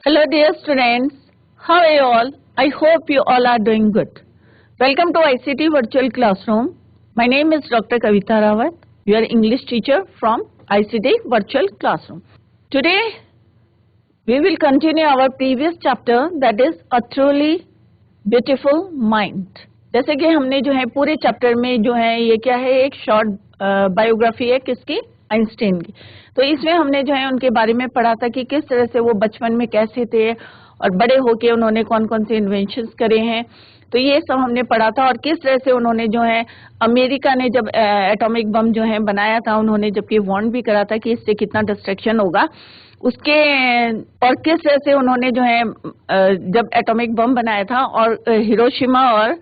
Hello dear students, how are you all? I hope you all are doing good. Welcome to ICT Virtual Classroom. My name is Dr. Kavita Rawat, your English teacher from ICT Virtual Classroom. Today we will continue our previous chapter, that is A Truly Beautiful Mind. जैसे कि हमने जो है पूरे chapter में जो है ये क्या है, एक शॉर्ट बायोग्राफी है किसकी, आइंस्टाइन की। तो इसमें हमने जो है उनके बारे में पढ़ा था कि किस तरह से वो बचपन में कैसे थे और बड़े होके उन्होंने कौन कौन से इन्वेंशंस करे हैं। तो ये सब हमने पढ़ा था और किस तरह से उन्होंने जो है अमेरिका ने जब एटॉमिक बम जो है बनाया था, उन्होंने जबकि वार्न भी करा था कि इससे कितना डिस्ट्रक्शन होगा उसके, और किस तरह से उन्होंने जो है जब एटॉमिक बम बनाया था और हिरोशिमा और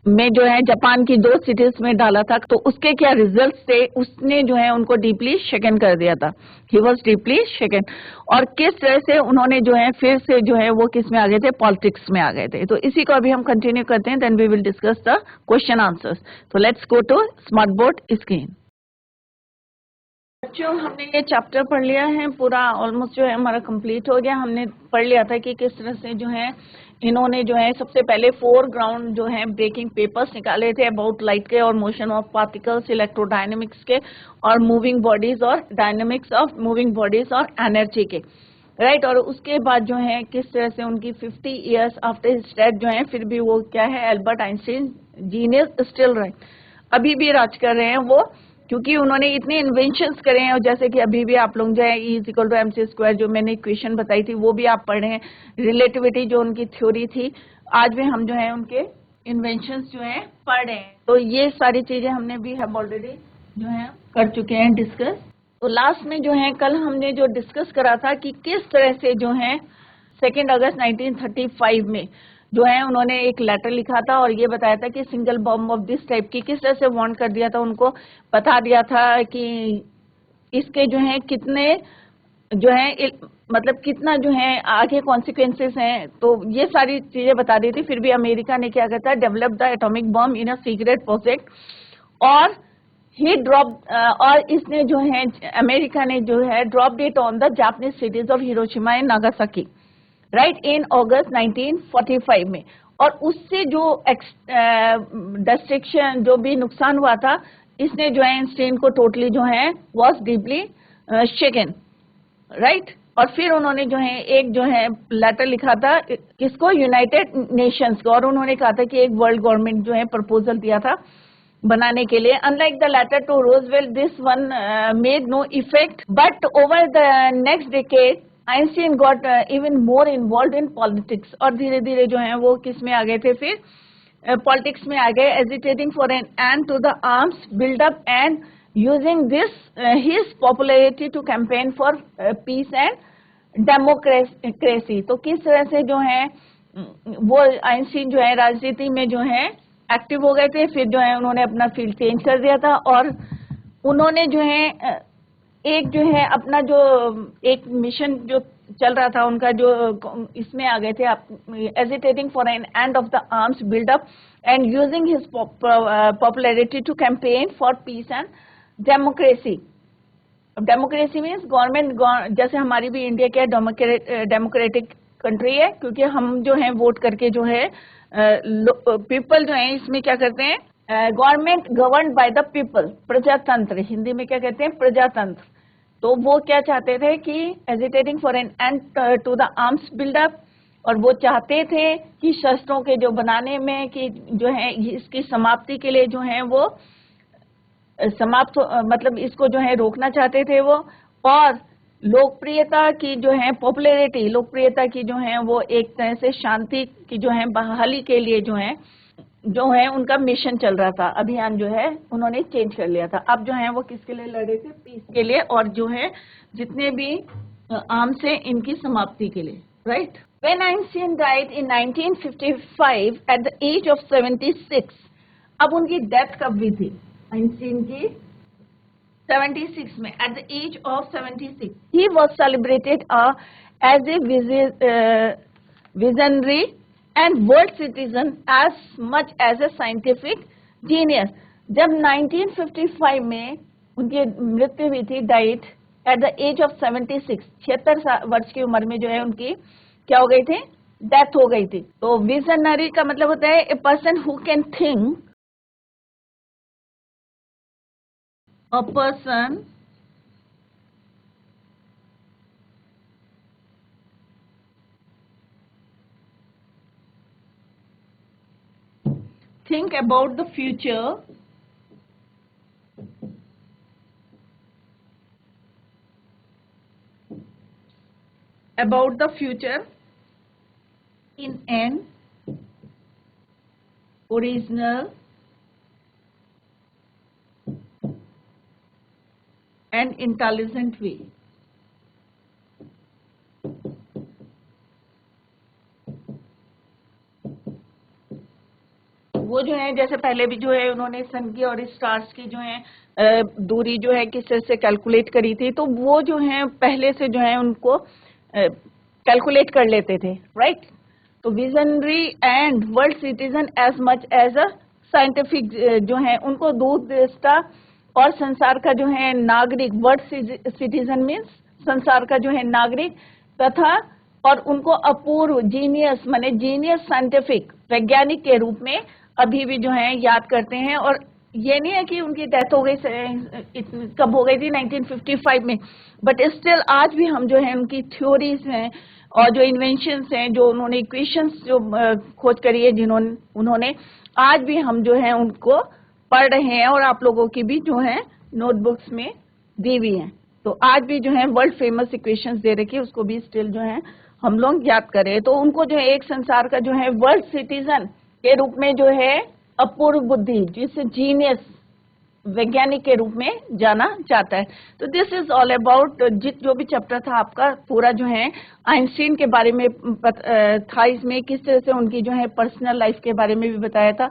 में जो है जापान की 2 सिटीज में डाला था, तो उसके क्या रिजल्ट्स थे, उसने जो है उनको डीपली शेकन कर दिया था। ही वॉज डीपली शेकन। और किस तरह से उन्होंने जो है फिर से जो है वो किस में आ गए थे, पॉलिटिक्स में आ गए थे। तो इसी को अभी हम कंटिन्यू करते हैं, then we will discuss the question answers. तो let's go to smart board screen. बच्चों, हमने ये चैप्टर पढ़ लिया है पूरा, ऑलमोस्ट जो है हमारा कंप्लीट हो गया। हमने पढ़ लिया था कि किस तरह से जो है इन्होंने जो है सबसे पहले 4 ग्राउंड जो है ब्रेकिंग पेपर्स निकाले थे अबाउट लाइट के और मोशन ऑफ पार्टिकल्स, इलेक्ट्रोडायनेमिक्स के और मूविंग बॉडीज और डायनेमिक्स ऑफ मूविंग बॉडीज और एनर्जी के, राइट। और उसके बाद जो है किस तरह से उनकी 50 इयर्स आफ्टर हिज डेथ जो है फिर भी वो क्या है, Albert Einstein genius still right, अभी भी राज कर रहे हैं वो, क्योंकि उन्होंने इतने इन्वेंशंस करे हैं। और जैसे कि अभी भी आप लोग जो है E=mc² जो मैंने इक्वेशन बताई थी वो भी आप पढ़ रहे हैं, रिलेटिविटी जो उनकी थ्योरी थी, आज भी हम जो है उनके इन्वेंशंस जो है पढ़ रहे हैं। तो ये सारी चीजें हमने भी हम ऑलरेडी जो है कर चुके हैं डिस्कस। तो लास्ट में जो है कल हमने जो डिस्कस करा था कि किस तरह से जो है 2 अगस्त 1935 में जो है उन्होंने एक लेटर लिखा था और ये बताया था कि single bomb of this type की किस तरह से वार्न कर दिया था, उनको बता दिया था कि इसके जो है कितने जो है मतलब कितना जो है आगे कॉन्सिक्वेंसेस हैं। तो ये सारी चीजें बता दी थी। फिर भी अमेरिका ने क्या कहता है, develop the atomic bomb in a secret project, और ही ड्रॉप और इसने जो है अमेरिका ने जो है drop it on the Japanese cities of Hiroshima and Nagasaki, right, in August 1945 में। और उससे जो डिस्ट्रक्शन जो भी नुकसान हुआ था, इसने जो है आइंस्टाइन को टोटली जो है वॉज डीपली शेकन, राइट। और फिर उन्होंने जो है एक जो है लेटर लिखा था किसको, यूनाइटेड नेशंस को, और उन्होंने कहा था कि एक वर्ल्ड गवर्नमेंट जो है प्रपोजल दिया था बनाने के लिए। Unlike the letter to Roosevelt, this one made no effect, but over the next decade Einstein got even more involve in politics, और धीरे धीरे जो है वो किस में आ गए थे, फिर पॉलिटिक्स में आ गए, agitating for an end to the arms buildup and using this his popularity to campaign for peace and democracy. तो किस तरह से जो है वो आइंस्टाइन जो है राजनीति में जो है एक्टिव हो गए थे। फिर जो है उन्होंने अपना फील्ड चेंज कर दिया था और उन्होंने जो है एक जो है अपना जो एक मिशन जो चल रहा था उनका, जो इसमें आ गए थे, agitating for an end of the arms buildup and using his popularity to campaign for peace and democracy. Democracy means government, जैसे हमारी भी इंडिया क्या डेमोक्रेटिक कंट्री है, क्योंकि हम जो है वोट करके जो है पीपल जो है इसमें क्या करते हैं, government governed by the people, प्रजातंत्र, हिंदी में क्या कहते हैं, प्रजातंत्र। तो वो क्या चाहते थे कि agitating for an end to the arms buildup, और वो चाहते थे कि शस्त्रों के जो बनाने में कि जो है इसकी समाप्ति के लिए जो है वो समाप्त मतलब इसको जो है रोकना चाहते थे वो। और लोकप्रियता की जो है पॉपुलैरिटी, लोकप्रियता की जो है वो एक तरह से शांति की जो है बहाली के लिए जो है उनका मिशन चल रहा था, अभियान जो है उन्होंने चेंज कर लिया था। अब जो है वो किसके लिए लड़े थे, पीस के लिए, और जो है जितने भी आर्म्स है इनकी समाप्ति के लिए, right. When Einstein died in 1955 at the age of 76, अब उनकी डेथ कब हुई थी, आइंस्टीन की 76 में, at the age of 76. He was celebrated as a visionary and world citizen as much as a scientific genius. जब 1955 में उनकी मृत्यु हुई थी, died at the age of 76, 76 वर्ष की उम्र में जो है उनकी क्या हो गई थी, डेथ हो गई थी। तो विजनरी का मतलब होता है a person who can think, a person think about the future, in an original and intelligent way. वो जो है जैसे पहले भी जो है उन्होंने सन की और स्टार्स की जो है दूरी जो है किस तरह से कैलकुलेट करी थी, तो वो जो है पहले से जो है उनको कैलकुलेट कर लेते थे, राइट। तो visionary and world citizen as much as a scientific जो है उनको दूरदृष्टा और संसार का जो है नागरिक, वर्ल्ड सिटीजन मीन्स संसार का जो है नागरिक तथा और उनको अपूर्व जीनियस माने जीनियस साइंटिफिक वैज्ञानिक के रूप में अभी भी जो है याद करते हैं। और ये नहीं है कि उनकी डेथ हो गई कब हो गई थी 1955 में, बट स्टिल आज भी हम जो है उनकी थ्योरीज हैं और जो इन्वेंशंस हैं, जो उन्होंने इक्वेशंस जो खोज करी है जिन्होंने उन्होंने, आज भी हम जो है उनको पढ़ रहे हैं और आप लोगों की भी जो है नोटबुक्स में दी हुई हैं। तो आज भी जो है वर्ल्ड फेमस इक्वेशंस दे रखी है, उसको भी स्टिल जो है हम लोग याद करें। तो उनको जो है एक संसार का जो है वर्ल्ड सिटीजन के रूप में जो है अपूर्व बुद्धि, जिसे जीनियस वैज्ञानिक के रूप में जाना जाता है। तो दिस इज ऑल अबाउट जो भी चैप्टर था आपका पूरा जो है आइंस्टीन के बारे में था। इसमें किस तरह से उनकी जो है पर्सनल लाइफ के बारे में भी बताया था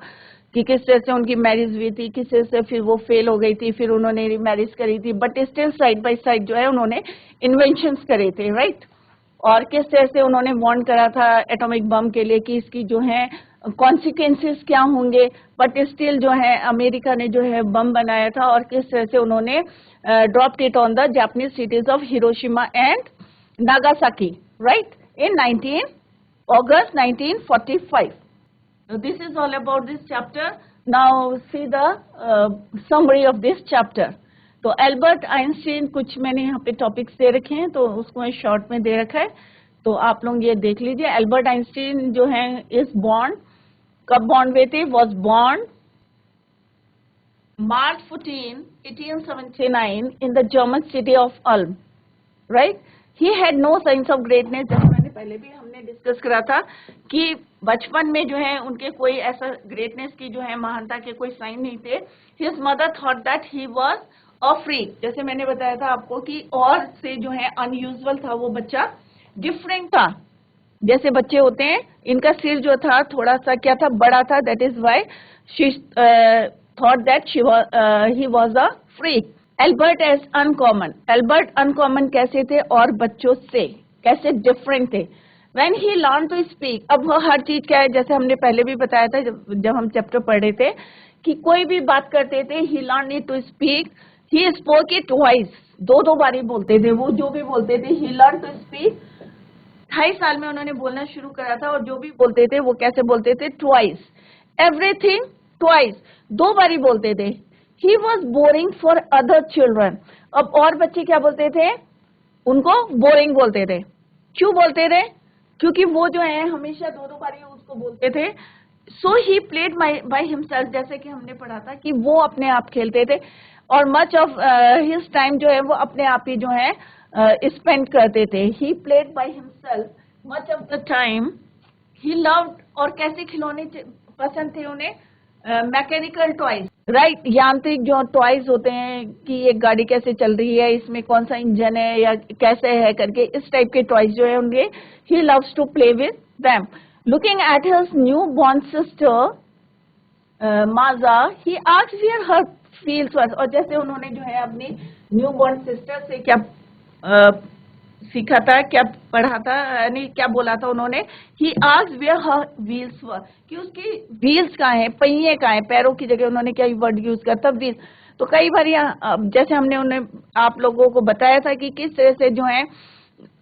कि किस तरह से उनकी मैरिज हुई थी, किस तरह से फिर वो फेल हो गई थी, फिर उन्होंने मैरिज करी थी, but still side by side जो है उन्होंने इन्वेंशंस करे थे, राइट। और किस तरह से उन्होंने वार्न करा था एटॉमिक बम के लिए कि इसकी जो है कॉन्सिक्वेंसेस क्या होंगे, बट स्टिल जो है अमेरिका ने जो है बम बनाया था और किस तरह से उन्होंने dropped it on the Japanese cities of Hiroshima and Nagasaki, right, in 19 August 1945. So this is all about this chapter. Now see the summary of this chapter. तो एल्बर्ट आइंस्टीन, कुछ मैंने यहाँ पे टॉपिक्स दे रखे हैं तो उसको शॉर्ट में दे रखा है, तो आप लोग ये देख लीजिए। एल्बर्ट आइंस्टीन जो है इज बॉर्न, कब बॉर्न हुए थे, was born March 14, 1879 in the German city of Ulm, right? He had no signs of greatness. जैसे मैंने पहले भी हमने डिस्कस करा था कि बचपन में जो है उनके कोई ऐसा ग्रेटनेस की जो है महानता के कोई साइन नहीं थे। His mother thought that he was a freak. जैसे मैंने बताया था आपको कि और से जो है अनयूजुअल था वो बच्चा, डिफरेंट था। जैसे बच्चे होते हैं, इनका सिर जो था थोड़ा सा क्या था, बड़ा था, that is why she thought that he was a freak. Albert as uncommon, Albert uncommon कैसे थे और बच्चों से कैसे डिफरेंट थे। When he learn to speak, अब वो हर चीज क्या है, जैसे हमने पहले भी बताया था जब हम चैप्टर पढ़ रहे थे कि कोई भी बात करते थे, he learn need to speak, he spoke it twice, दो बार ही बोलते थे वो जो भी बोलते थे। ही लर्न टू स्पीक, 28 साल में उन्होंने बोलना शुरू करा था और जो भी बोलते थे वो कैसे बोलते थे, ट्वाइस, एवरीथिंग ट्वाइस, दो बार ही बोलते थे। He was boring for other children, अब और बच्चे क्या बोलते थे, उनको बोरिंग बोलते थे। क्यों बोलते थे, क्योंकि वो जो है हमेशा दो बार ही उसको बोलते थे। सो ही प्लेड बाय हिमसेल्फ, जैसे कि हमने पढ़ा था कि वो अपने आप खेलते थे और मच ऑफ हिज टाइम जो है वो अपने आप ही जो है स्पेंड करते थे। He played by himself much of the time. He loved, और कैसे खिलौने पसंद थे उन्हें, मैकेनिकल टॉयज, राइट, यांत्रिक जो टॉयज होते हैं कि ये गाड़ी कैसे चल रही है, इसमें कौन सा इंजन है या कैसे है करके, इस टाइप के टॉयज जो है उनके, he loves to play with them. Looking at his newborn sister Maja, he asked where her wheels was, और जैसे उन्होंने जो है अपनी न्यू बॉर्न सिस्टर से क्या सीखा था, क्या पढ़ा था, यानी क्या बोला था उन्होंने, he asked where her wheels were, कि उसकी व्हील्स कहाँ हैं, पहिए कहाँ हैं, पैरों की जगह उन्होंने क्या वर्ड यूज करता, व्हील्स। तो कई बार जैसे हमने उन्हें आप लोगों को बताया था कि किस तरह से जो है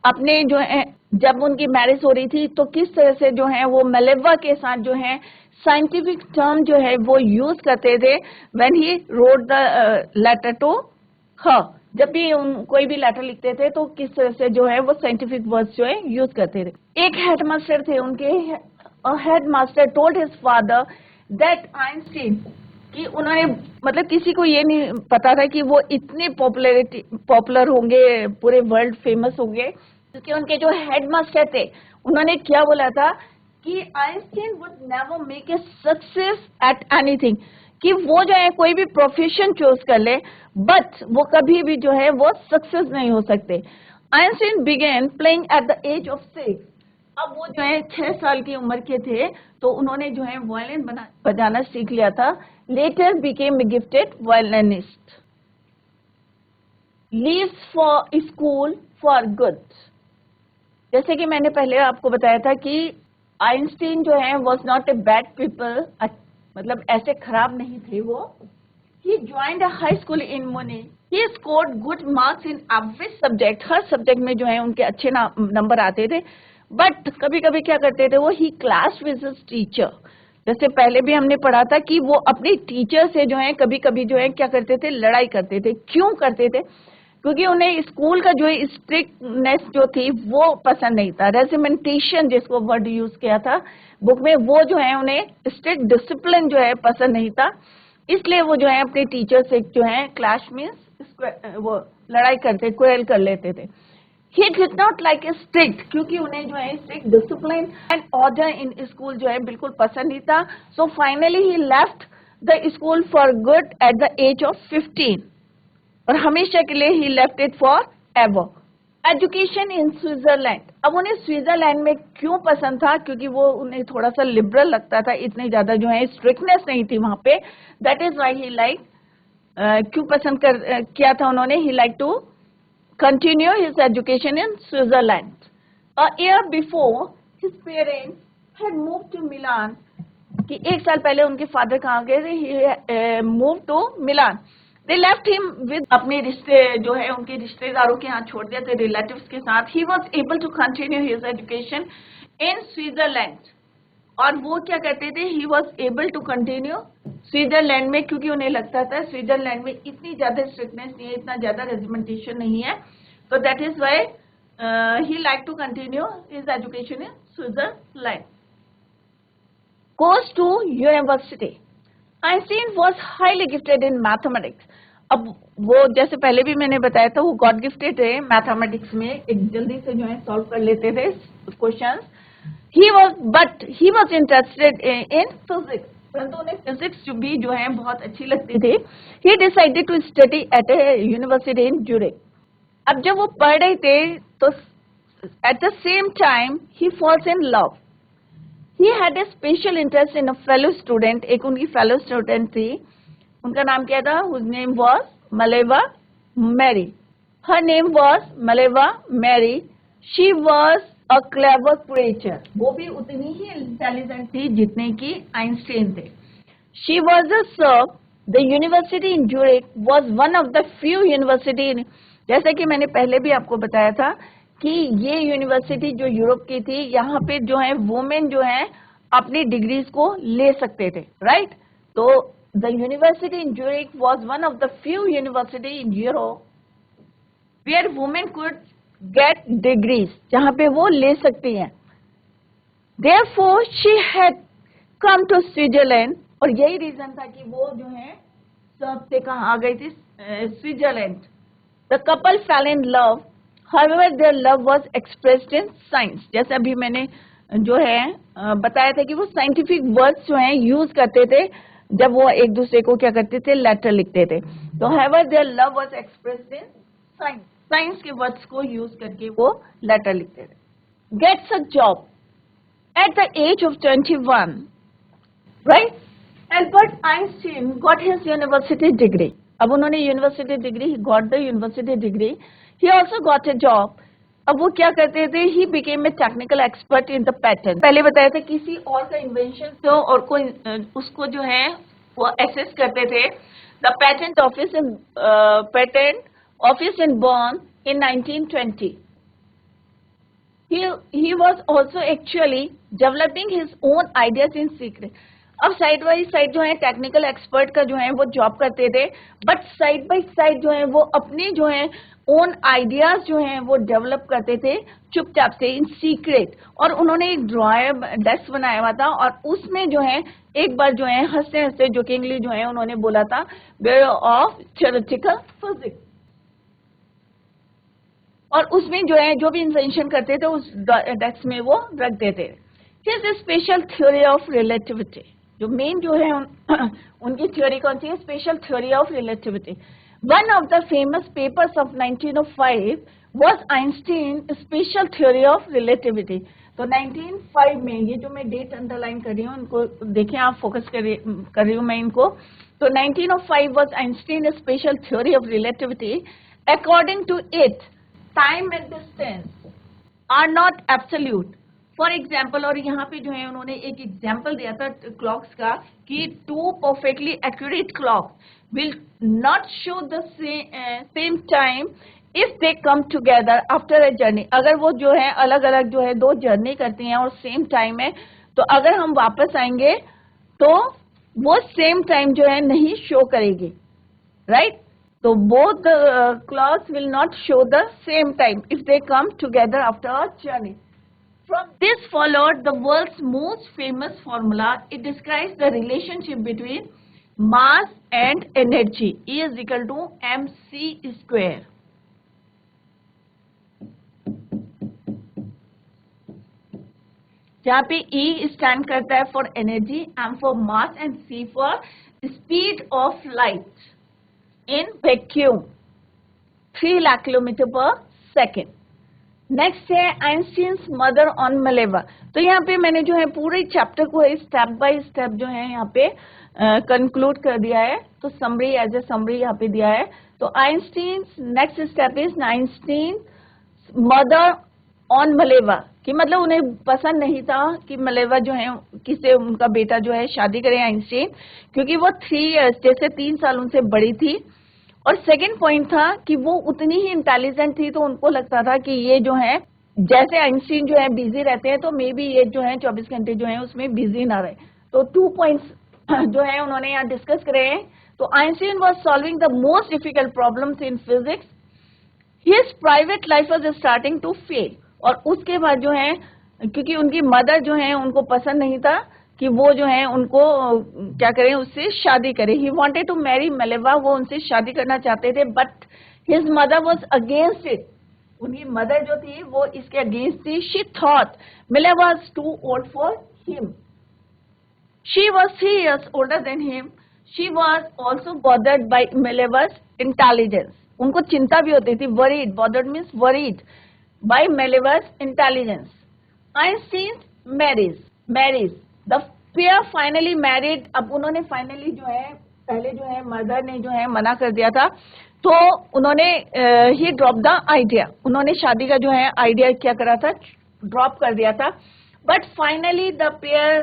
अपने जो है जब उनकी मैरिज हो रही थी तो किस तरह से जो है वो मेलेवा के साथ जो है साइंटिफिक टर्म जो है वो यूज करते थे when he wrote the letter to her. जब भी कोई भी लेटर लिखते थे तो किस तरह से जो है वो साइंटिफिक वर्ड्स जो है यूज करते थे। एक हेडमास्टर थे उनके, headmaster told his father that Einstein, कि उन्होंने मतलब किसी को ये नहीं पता था कि वो इतने पॉपुलर होंगे, पूरे वर्ल्ड फेमस होंगे, क्योंकि उनके जो हेडमास्टर थे उन्होंने क्या बोला था कि Einstein would never make a success at anything, कि वो जो है कोई भी प्रोफेशन चूज कर ले बट वो कभी भी जो है वो सक्सेस नहीं हो सकते। Einstein began playing at the age of 6। अब वो जो है 6 साल की उम्र के थे तो उन्होंने जो है वायलिन बजाना सीख लिया था। Letter became a gifted violinist, leaves for school for good. जैसे कि मैंने पहले आपको बताया था कि आइंस्टीन जो है was not a bad people, मतलब ऐसे खराब नहीं थे वो। He joined a high school in Munich. He scored good marks in every subject. Her subject में जो है उनके अच्छे नंबर आते थे। बट कभी कभी क्या करते थे वो, ही क्लास विद हिज टीचर। जैसे पहले भी हमने पढ़ा था कि वो अपने टीचर से जो है कभी कभी जो है क्या करते थे, लड़ाई करते थे। क्यों करते थे? क्योंकि उन्हें स्कूल का जो है स्ट्रिक्टनेस जो थी वो पसंद नहीं था। रेजिमेंटेशन जिसको वर्ड यूज किया था बुक में, वो जो है उन्हें स्ट्रिक्ट डिसिप्लिन जो है पसंद नहीं था। इसलिए वो जो है अपने टीचर से जो है क्लास में वो लड़ाई करते, क्वेल कर लेते थे। He did not like a strict, क्योंकि उन्हें जो है strict discipline and order in school जो है बिल्कुल पसंद नहीं था। So finally he left the school for good at the age of 15, और हमेशा के लिए he left it forever. Education in Switzerland. अब उन्हें स्विट्जरलैंड में क्यों पसंद था? क्योंकि वो उन्हें थोड़ा सा लिबरल लगता था, इतनी ज्यादा जो है स्ट्रिक्टनेस नहीं थी वहां पे। That is why he like, क्यों पसंद किया था उन्होंने? He like to continue his education in Switzerland. A year before his parents had moved to Milan, कि 1 साल पहले उनके फादर कहाँ गए थे? He move to Milan. They left him with अपने रिश्ते जो है उनके रिश्तेदारों के यहाँ छोड़ दिया थे, रिलेटिव्स के साथ। He was able to continue his education in Switzerland। और वो क्या करते थे? He was able to continue Switzerland में, क्योंकि उन्हें लगता था स्विट्जरलैंड में इतनी ज्यादा स्ट्रिक्टनेस नहीं है, इतना ज्यादा रेजिमेंटेशन नहीं है। तो that is why he liked to continue his education in Switzerland। Goes to university। Einstein was highly gifted in mathematics। अब वो जैसे पहले भी मैंने बताया था वो गॉड गिफ्टेड है मैथमेटिक्स में, एक जल्दी से जो है सॉल्व कर लेते थे questions. he was interested in physics, परंतु उन्हें फिजिक्स भी जो है बहुत अच्छी लगती थी। he decided to study at a university in Zurich। अब जब वो पढ़ रहे थे तो at the same time he falls in love। He had a special interest in a fellow student। एक उनकी fellow student थी, उनका नाम क्या था? Whose name was Maleva Mary। Her name was Maleva Mary। She was a clever creature। वो भी उतनी ही इंटेलिजेंट थी जितने की आइंस्टीन थे। She was a serf। The university in Zurich was one of the few university। जैसे कि मैंने पहले भी आपको बताया था कि ये यूनिवर्सिटी जो यूरोप की थी, यहाँ पे जो है वुमेन जो है अपनी डिग्रीज को ले सकते थे, राइट? तो the university in Zurich was one of the few university in Europe where women could get degrees, जहाँ पे वो ले सकती हैं। Therefore she had come to Switzerland, और यही रीजन था कि वो जो है सब से कहाँ आ गई थी? Switzerland. The couple fail in love. However, their love was expressed in science। जैसे अभी मैंने जो है बताया था कि वो साइंटिफिक वर्ड्स जो हैं यूज करते थे जब वो एक दूसरे को क्या करते थे? लेटर लिखते थे। तो however, their love was expressed in science। Science के वर्ड्स को यूज करके वो लेटर लिखते थे। Gets a job at the age of 21, right? Albert Einstein got his university degree। अब उन्होंने university degree, he got the university degree। He also got a job। अब वो क्या करते थे? He became a technical expert in the patent। पहले बताया था किसी और का इन्वेंशन तो और कोई उसको जो है वो एक्सेस करते थे। the patent office in Bonn in 1920. He was also actually developing his own ideas in secret. अब साइड बाई साइड जो है टेक्निकल एक्सपर्ट का जो है वो जॉब करते थे, बट साइड बाई साइड जो है वो अपने जो है ओन आइडियाज जो हैं वो डेवलप करते थे चुपचाप से इन सीक्रेट। और उन्होंने एक ड्रॉयर डेस्क बनाया हुआ था और उसमें जो है एक बार जो है हंसते हंसते जोकिंगली जो है उन्होंने बोला था ब्यूरो ऑफ थ्योरेटिकल फिजिक्स, और उसमें जो है जो भी इन्वेंशन करते थे उस डेस्क में वो रख देते। His special theory of relativity, जो मेन जो है उनकी थ्योरी कौन सी है? Special theory of relativity. One of the famous papers of 1905 was Einstein special theory of relativity. तो 1905 में, ये जो मैं डेट अंडरलाइन कर रही हूँ उनको देखें आप, फोकस कर रही हूँ मैं इनको। तो 1905 was Einstein special theory of relativity. According to it, time and distance are not absolute. For example, और यहाँ पे जो है उन्होंने एक एग्जाम्पल दिया था क्लॉक्स का कि two perfectly accurate clock will not show the same time if they come together after a journey. अगर वो जो है अलग अलग जो है दो जर्नी करती हैं और सेम टाइम है, तो अगर हम वापस आएंगे तो वो सेम टाइम जो है नहीं शो करेगी, राइट? तो both the clocks will not show the same time if they come together after a journey. From this followed the world's most famous formula. It describes the relationship between mass and energy. E is equal to mc square. जहाँ पे E stand करता है for energy, M for mass and C for speed of light in vacuum 3 lakh kilometre पर second. Next है Einstein's mother on मलेवा। तो यहाँ पे मैंने जो है पूरे चैप्टर को स्टेप बाय स्टेप जो है यहाँ पे कंक्लूड कर दिया है। तो समरी एज ए समरी यहाँ पे दिया है। तो Einstein's next step is Einstein mother on Mileva, कि मतलब उन्हें पसंद नहीं था कि मलेवा जो है किसे उनका बेटा जो है शादी करे आइंस्टीन, क्योंकि वो 3 इयर्स जैसे 3 साल उनसे बड़ी थी। और सेकंड पॉइंट था कि वो उतनी ही इंटेलिजेंट थी, तो उनको लगता था कि ये जो है जैसे आइंस्टीन जो है बिजी रहते हैं तो मे बी ये जो है 24 घंटे जो है उसमें बिजी ना रहे। तो 2 पॉइंट्स जो है उन्होंने यहाँ डिस्कस करे हैं। तो Einstein was solving the most difficult problems in physics, his private life was starting to fail. और उसके बाद जो है क्योंकि उनकी मदर जो है उनको पसंद नहीं था कि वो जो है उनको क्या करें, उससे शादी करें। He wanted to marry Mileva, वो उनसे शादी करना चाहते थे, but his mother was against it. उनकी मदर जो थी वो इसके अगेंस्ट थी। She thought Mileva was too old for him. She was 3 years older than him. She was also bothered by Maleva's intelligence. उनको चिंता भी होती थी, worried, bothered means worried by Maleva's intelligence. Einstein marries. The pair finally married. अब उन्होंने finally जो है पहले जो है मदर ने जो है मना कर दिया था, तो उन्होंने ही ड्रॉप द आइडिया, उन्होंने शादी का जो है आइडिया क्या करा था, ड्रॉप कर दिया था। But finally the pair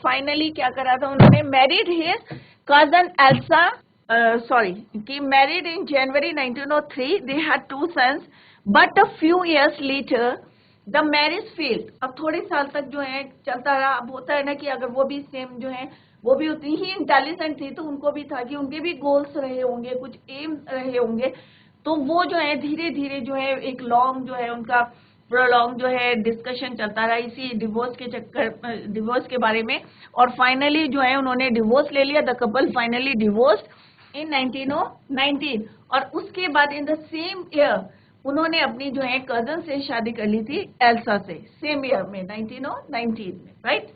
finally क्या करा था, उन्होंने married his cousin Elsa, married in January 1903। They had 2 sons, but a few years later the marriage failed. अब थोड़े साल तक जो है चलता रहा। अब होता है ना कि अगर वो भी सेम जो है वो भी उतनी ही इंटेलिजेंट थी, तो उनको भी था कि उनके भी गोल्स रहे होंगे, कुछ एम रहे होंगे, तो वो जो है धीरे धीरे जो है एक लॉन्ग जो है उनका प्रोलॉन्ग जो है डिस्कशन चलता रहा इसी डिवोर्स के चक्कर, डिवोर्स के बारे में। और फाइनली जो है उन्होंने डिवोर्स ले लिया। द कपल फाइनली डिवोर्स्ड इन 1919। और उसके बाद इन द सेम ईयर उन्होंने अपनी जो है कजन से शादी कर ली थी, एल्सा से, सेम ईयर में 1919 में, right.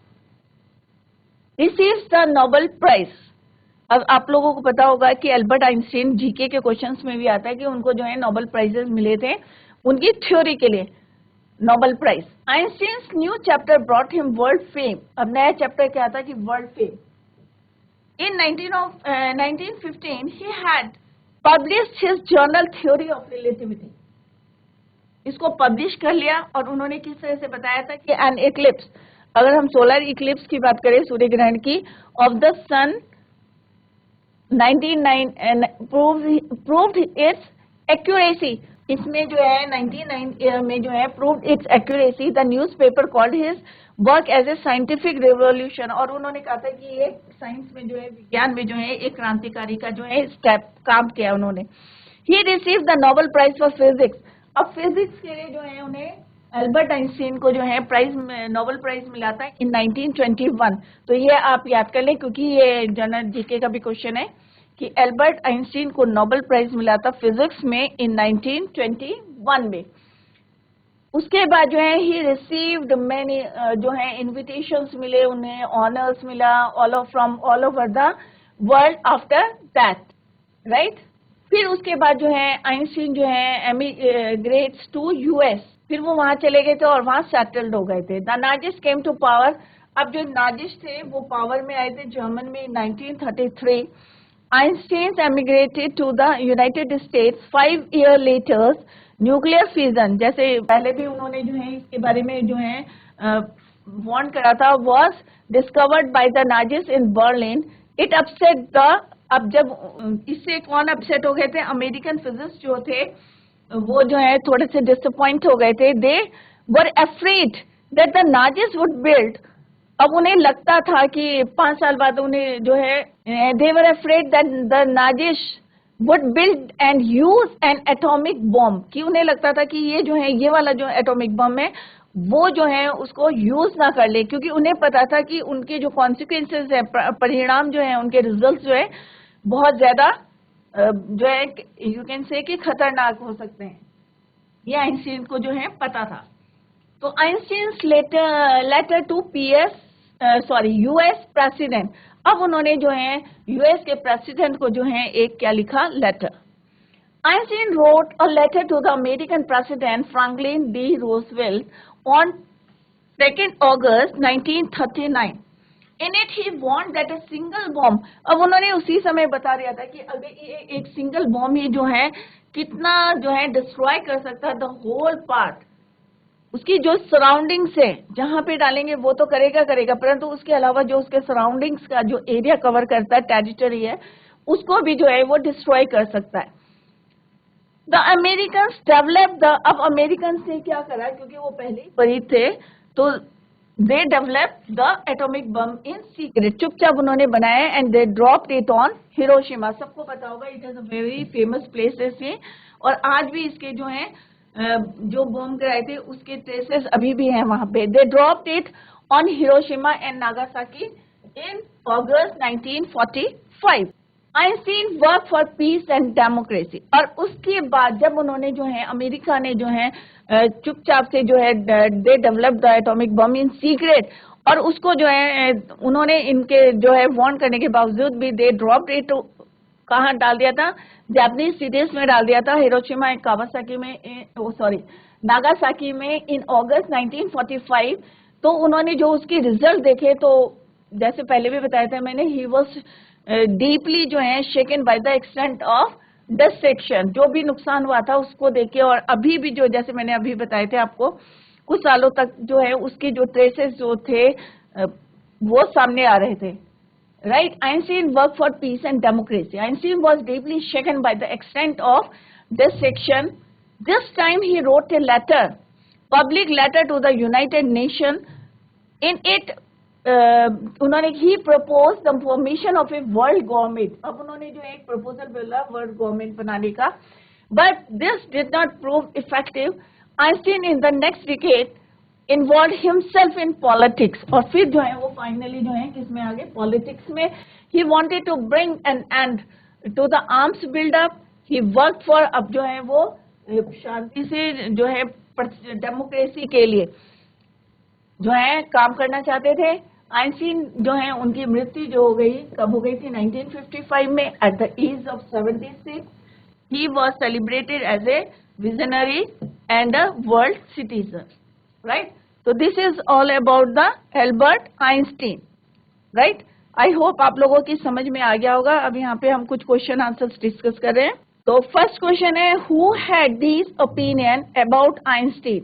Receives the Nobel prize. अब आप लोगों को पता होगा कि एल्बर्ट आइंस्टीन जीके के क्वेश्चंस में भी आता है कि उनको जो है नोबेल प्राइजेस मिले थे उनकी थ्योरी के लिए, Nobel prize. Einstein's new chapter brought him world fame. अब नया चैप्टर क्या था कि world fame. In 1915 he had published his journal theory of relativity. इसको पब्लिश कर लिया और उन्होंने किस तरह से बताया था कि एन इक्लिप्स, अगर हम सोलर इक्लिप्स की बात करें सूर्य ग्रहण की, of the sun 1999 proved its accuracy. इसमें जो है 99 में जो है proved its accuracy. The newspaper called his work as a scientific revolution. और उन्होंने कहा था कि ये साइंस में जो है, विज्ञान में जो है एक क्रांतिकारी का जो है स्टेप काम किया उन्होंने. He received the Nobel Prize for Physics. अब फिजिक्स के लिए जो है उन्हें एल्बर्ट आइंस्टीन को जो है नोबेल प्राइज मिला था इन 1921. तो ये आप याद कर लें क्योंकि ये जनरल जीके का भी क्वेश्चन है कि एल्बर्ट आइंस्टीन को नोबेल प्राइज मिला था फिजिक्स में इन 1921 में. उसके बाद जो है ही रिसीव्ड मैनी जो है इन्विटेशंस मिले उन्हें, ऑनर्स मिला from all over the world after that, right. फिर उसके बाद जो है आइंस्टीन जो है एमिग्रेट्स टू यूएस. फिर वो वहां चले गए थे और वहां सेटल्ड हो गए थे. The Nazis came to power. अब जो नाजिस थे वो पावर में आए थे जर्मन में 1933. Einstein emigrated to the United States 5 years later. Nuclear fusion, जैसे पहले भी उन्होंने जो है इसके बारे में जो है वार्न करा था, was discovered by the Nazis in Berlin. It upset the. अब जब इससे कौन अपसेट हो गए थे, अमेरिकन फिजिस्ट जो थे वो जो है थोड़े से डिसअपॉइंट हो गए थे. They were afraid that the Nazis would build. अब उन्हें लगता था कि 5 साल बाद उन्हें जो है they were afraid that the Nazis would build and use an atomic bomb. कि उन्हें लगता था कि ये जो है ये वाला जो एटॉमिक बम है वो जो है उसको यूज ना कर ले, क्योंकि उन्हें पता था कि उनके जो कॉन्सिक्वेंसेस है, परिणाम जो है, उनके रिजल्ट जो है बहुत ज्यादा जो है यू कैन से कि खतरनाक हो सकते हैं. ये आइंस्टीन को जो है पता था. तो Einstein letter to US president. अब उन्होंने जो है यूएस के प्रेसिडेंट को जो है एक क्या लिखा, letter. Einstein wrote a letter to the American President Franklin D. Roosevelt on 2nd August 1939. In it he warned that a single bomb. अब उन्होंने उसी समय बता दिया था कि अगर ये एक सिंगल बॉम्ब ही जो है कितना जो है डिस्ट्रॉय कर सकता है द होल पार्ट. उसकी जो सराउंडिंग्स है जहां पे डालेंगे वो तो करेगा, परंतु उसके अलावा जो उसके सराउंडिंग्स का जो एरिया कवर करता है, टेरिटरी है, उसको भी जो है वो डिस्ट्रॉय कर सकता है. The Americans develop the. अब अमेरिकन ने क्या करा, क्योंकि वो पहले ही परिचित थे, तो they develop the atomic bomb in secret. चुपचाप उन्होंने बनाया and they dropped it on Hiroshima. सबको पता होगा it is a very famous places है और आज भी इसके जो है जो बॉम्ब गिराए थे उसके ट्रेसेस अभी भी हैं वहां पे. दे dropped it on Hiroshima and Nagasaki in August 1945. Einstein work for peace and democracy. और उसके बाद जब उन्होंने जो है अमेरिका ने जो है चुपचाप से जो है they develop the atomic bomb in secret, और उसको जो है उन्होंने इनके जो है वार्न करने के बावजूद भी दे ड्रॉप्ड इट. कहाँ डाल दिया था, जापानीज सिटीज में डाल दिया था, हिरोशिमा एंड कावासाकी में, नागासाकी में इन अगस्त 1945. तो उन्होंने जो उसके रिजल्ट देखे तो जैसे पहले भी बताया था मैंने, ही वॉज डीपली जो है shaken by the extent of destruction. जो भी नुकसान हुआ था उसको देखे, और अभी भी जो जैसे मैंने अभी बताए थे आपको कुछ सालों तक जो है उसके जो ट्रेसेस जो थे वो सामने आ रहे थे, right. Einstein worked for peace and democracy. Einstein was deeply shaken by the extent of destruction. This time he wrote a letter, public letter to the United Nations. In it उन्होंने he propose the formation of a world government. अब उन्होंने जो एक proposal बोला world government बनाने का, but this did not prove effective. Einstein in the next decade involve himself in politics. और फिर जो है वो फाइनली जो है किसमें आ गए, पॉलिटिक्स में. He wanted to bring an end to the arms buildup. He work for, अब जो है वो शांति से जो है डेमोक्रेसी के लिए जो है काम करना चाहते थे. आइंस्टीन जो है उनकी मृत्यु जो हो गई, कब हो गई थी, 1955 में at the age of 76. He was celebrated as a visionary and a world citizen, right. So this is all about the Albert Einstein, right? I hope आप लोगों की समझ में आ गया होगा. अब यहाँ पे हम कुछ क्वेश्चन आंसर्स डिस्कस कर रहे हैं. तो फर्स्ट क्वेश्चन है, who had these opinion about Einstein?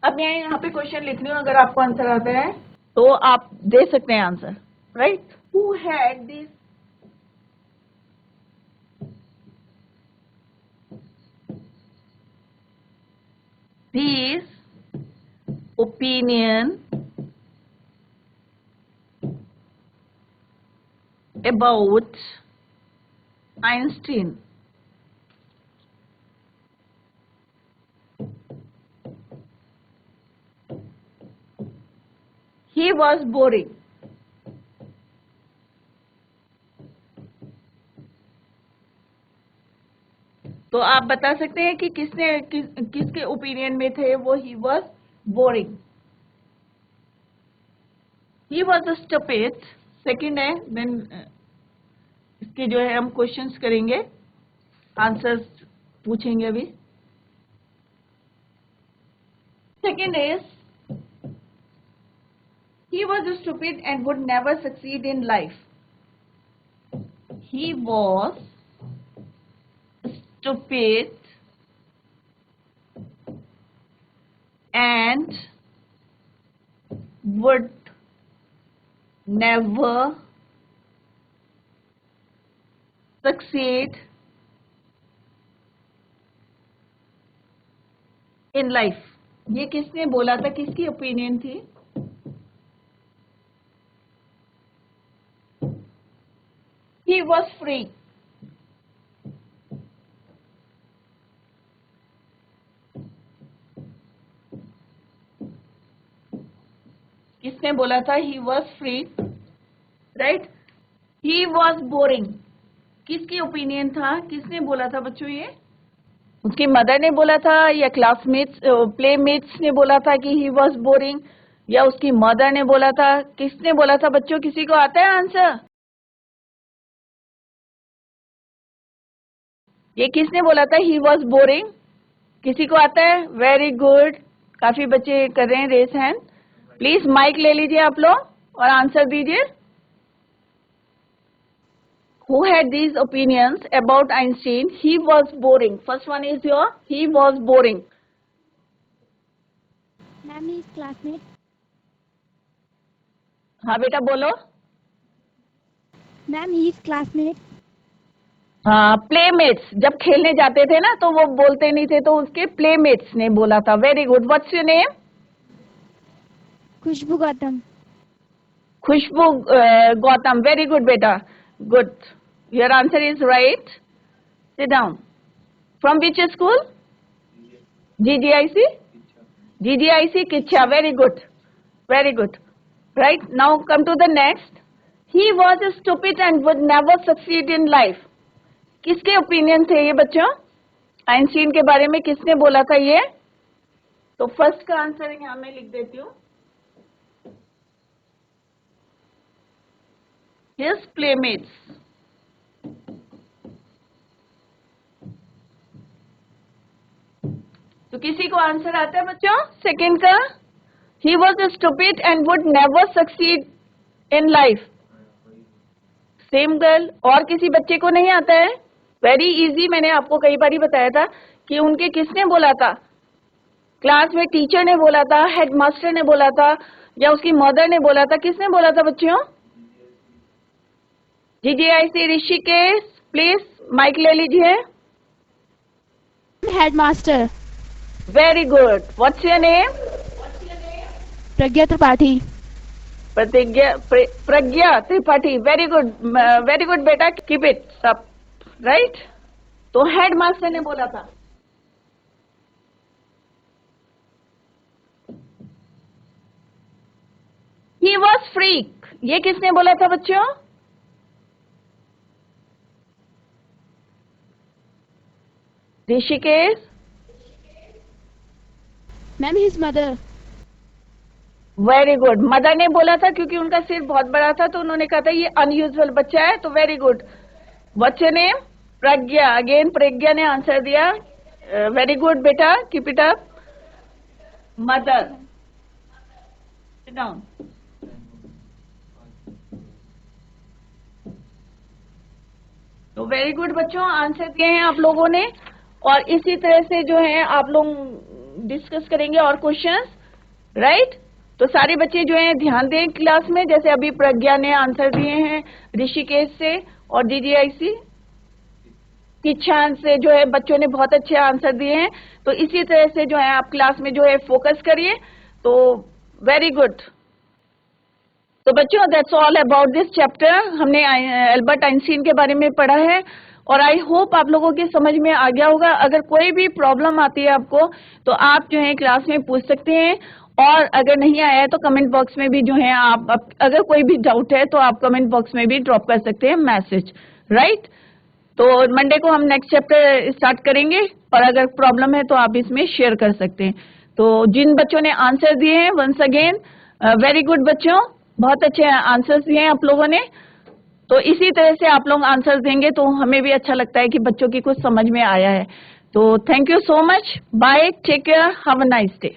अब मैं यहाँ पे क्वेश्चन लिख रही हूँ, अगर आपको आंसर आता है तो आप दे सकते हैं answer, right. Who had these his opinion about Einstein. He was boring. तो आप बता सकते हैं कि किसके ओपिनियन में थे वो he was boring. He was stupid. Second है. देन इसके जो है हम क्वेश्चंस करेंगे, आंसर्स पूछेंगे अभी. Second is he was stupid and would never succeed in life. He was stupid and would never succeed in life. ये किसने बोला था, किसकी ओपिनियन थी? He was free. किसने बोला था? He was free, right? He was boring. किसकी ओपिनियन था? किसने बोला था बच्चों? ये उसकी मदर ने बोला था या क्लासमेट्स प्लेमेट्स ने बोला था कि he was boring, या उसकी मदर ने बोला था? किसने बोला था बच्चों? किसी को आता है आंसर? ये किसने बोला था ही वॉज बोरिंग? किसी को आता है? Very good. काफी बच्चे कर रहे हैं रेस हैंड. प्लीज माइक ले लीजिए आप लोग और आंसर दीजिए. Who had these opinions about Einstein? He was boring. First one is your he was boring. Ma'am, his classmate. हाँ बेटा बोलो. Ma'am, his classmate. हाँ, प्लेमेट्स. जब खेलने जाते थे ना तो वो बोलते नहीं थे, तो उसके प्लेमेट्स ने बोला था. Very good. What's your name? Khushboo Gautam. Khushboo Gautam. Very good बेटा. Good. Your answer is right. Sit down. From which school? GGIC? GGIC Kichha. Very good. Very good. Right. Now come to the next. He was stupid and would never succeed in life. किसके opinion थे ये बच्चों? Einstein के बारे में किसने बोला था ये? तो फर्स्ट का आंसर यहां मैं लिख देती हूँ. His playmates. तो किसी को आंसर आता है बच्चों सेकंड का? ही was stupid and would never succeed in life. Same girl. और किसी बच्चे को नहीं आता है? Very easy. मैंने आपको कई बार ही बताया था कि उनके किसने बोला था? क्लास में टीचर ने बोला था, हेडमास्टर ने बोला था, या उसकी मदर ने बोला था? किसने बोला था बच्चों? GGIC ऋषिकेश. प्लीज माइक ले लीजिए. Headmaster. Very good. What's your name? Pragya Tripathi. Pragya Tripathi. Very good. Very good बेटा. Keep it up. राइट. तो हेडमास्टर ने बोला था. He was freak. ये किसने बोला था बच्चों? Rishikesh. Ma'am, his mother. Very good. Mother ने बोला था क्योंकि उनका सिर बहुत बड़ा था, तो उन्होंने कहा था ये अनयूजुअल बच्चा है. तो very good. What's your name? Pragya. Again Pragya ने आंसर दिया. वेरी गुड बेटा. Keep it up. Mother. Sit down. तो वेरी गुड बच्चों, आंसर दिए हैं आप लोगों ने. और इसी तरह से जो है आप लोग डिस्कस करेंगे और क्वेश्चंस. राइट. तो सारे बच्चे जो हैं ध्यान दें क्लास में. जैसे अभी प्रज्ञा ने आंसर दिए हैं ऋषिकेश से और GGIC. की चांस से जो है बच्चों ने बहुत अच्छे आंसर दिए हैं। तो इसी तरह से जो है आप क्लास में जो है फोकस करिए। तो वेरी गुड। तो बच्चों that's all about this chapter. हमने एल्बर्ट आइंस्टीन के बारे में पढ़ा है और आई होप आप लोगों के समझ में आ गया होगा। अगर कोई भी प्रॉब्लम आती है आपको तो आप जो है क्लास में पूछ सकते हैं, और अगर नहीं आया है तो कमेंट बॉक्स में भी जो है आप अगर कोई भी डाउट है तो आप कमेंट बॉक्स में भी ड्रॉप कर सकते हैं मैसेज, राइट। तो मंडे को हम नेक्स्ट चैप्टर स्टार्ट करेंगे और अगर प्रॉब्लम है तो आप इसमें शेयर कर सकते हैं। तो जिन बच्चों ने आंसर दिए हैं वंस अगेन वेरी गुड बच्चों, बहुत अच्छे आंसर्स दिए हैं आप लोगों ने। तो इसी तरह से आप लोग आंसर देंगे तो हमें भी अच्छा लगता है कि बच्चों की कुछ समझ में आया है। तो thank you so much, bye, take care, have a nice day.